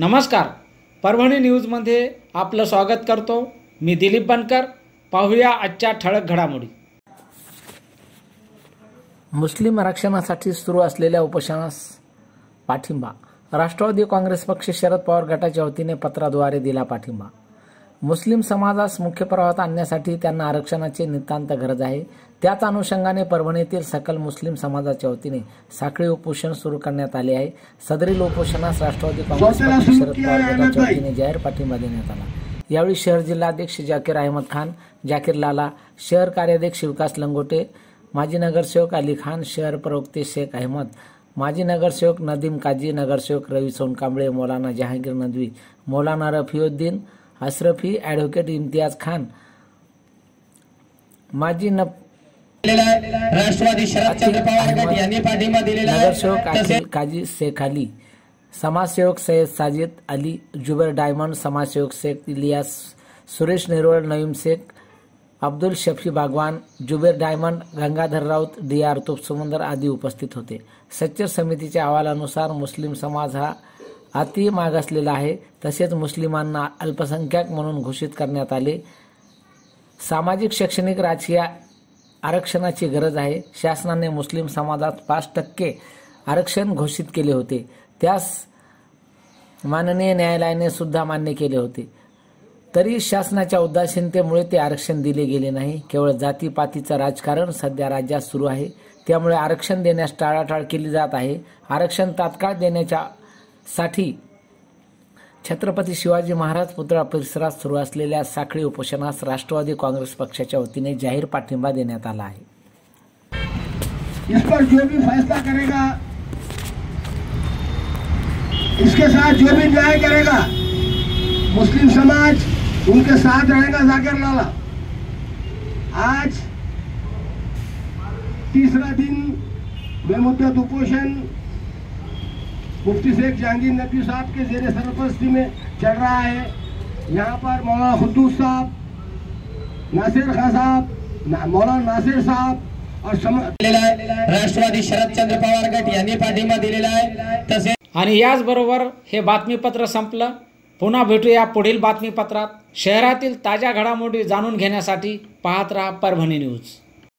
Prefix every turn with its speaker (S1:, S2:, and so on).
S1: नमस्कार, परभणी न्यूजमध्ये आपलं स्वागत करतो। मी दिलीप बनकर। पाहूया आजच्या ठळक घडामोडी।
S2: मुस्लिम आरक्षणासाठी सुरू असलेल्या उपोषणास पाठिंबा। राष्ट्रवादी काँग्रेस पक्ष शरद पवार गटाच्या वतीने पत्राद्वारे दिला पाठिंबा। मुस्लिम समाजास मुख्य प्रवाहात आणण्यासाठी त्यांना आरक्षणाची नितांत गरज आहे। त्याच अनुषंगाने परभणीतील सकल मुस्लिम समाजाच्या वतीने साखळी उपोषण सुरू करण्यात आले आहे। सदरील उपोषणास राष्ट्रवादी काँग्रेस पक्ष शरद पवार गटाच्या वतीने जाहीर पाठिंबा देण्यात आला। यावेळी शहर जिल्हाध्यक्ष जाकीर अहमद खान, जाकीर लाला, शहर कार्याध्यक्ष विकास लंगोटे, माजी नगरसेवक अली खान, शहर प्रवक्ते शेख अहमद, माजी नगरसेवक नदीम काजी, नगरसेवक रवी सोनकांबळे, मौलाना जहांगीर नदवी, मौलाना रफीउद्दीन अशरफी, ॲडव्होकेट इम्तियाज खान, माजी
S3: राष्ट्रवादी शरदचंद्र पवार गट यांनी पाठिंबा दिलेला आहे।
S2: नगरसेवक काजी शेख अली, समाजसेवक सैयद साजिद अली, जुबेर डायमंड, समाजसेवक शेख इलियास, सुरेश निरोळ, नईम शेख, अब्दुल शफी बागवान, जुबेर डायमंड, गंगाधर राऊत, DR तुपसमुंदर आदी उपस्थित होते। सच्चर समितीच्या अहवालानुसार मुस्लिम समाज हा अति मागासलेला आहे। तसेच मुस्लिमांना अल्पसंख्याक म्हणून घोषित करण्यात आले। सामाजिक, शैक्षणिक, राजकीय आरक्षणाची गरज आहे। शासनाने मुस्लिम समाजात 5% आरक्षण घोषित केले होते। त्यास माननीय न्यायालयाने सुद्धा मान्य केले होते। तरी शासनाच्या उदासीनतेमुळे ते आरक्षण दिले गेले नाही। केवळ जातीपातीचं राजकारण सध्या राज्यात सुरू आहे। त्यामुळे आरक्षण देण्यास टाळाटाळ केली जात आहे। आरक्षण तात्काळ देण्याच्या साठी छत्रपती शिवाजी महाराज पुतळा परिसरात सुरू असलेल्या साखळी उपोषणास राष्ट्रवादी काँग्रेस पक्षाच्या वतीने जाहीर पाठिंबा देण्यात आला आहे।
S3: इस पर जो भी फैसला करेगा, इसके साथ जो भी न्याय करेगा, मुस्लिम समाज उनके साथ रहेगा। जाकिर लाला, आज तीसरा दिन बेमुद्दत उपोषण मुफ्ती शेख जहांगीर नदवी साहब के जेर सरपरस्ती में चल रहा है। यहाँ पर मौलाना खुद्दूस साहब, नासिर खान साहब, मौलाना नासिर साहब और राष्ट्रवादी शरदचंद्र पवार गट यांनी पाठिंबा दिलेला आहे। तसेच
S1: आणि याचबरोबर हे बातमीपत्र संपलं। पुन्हा भेटूया पुढील बातमीपत्रात। शहरातील ताज्या घडामोडी जाणून घेण्यासाठी पाहत रहा परभणी न्यूज।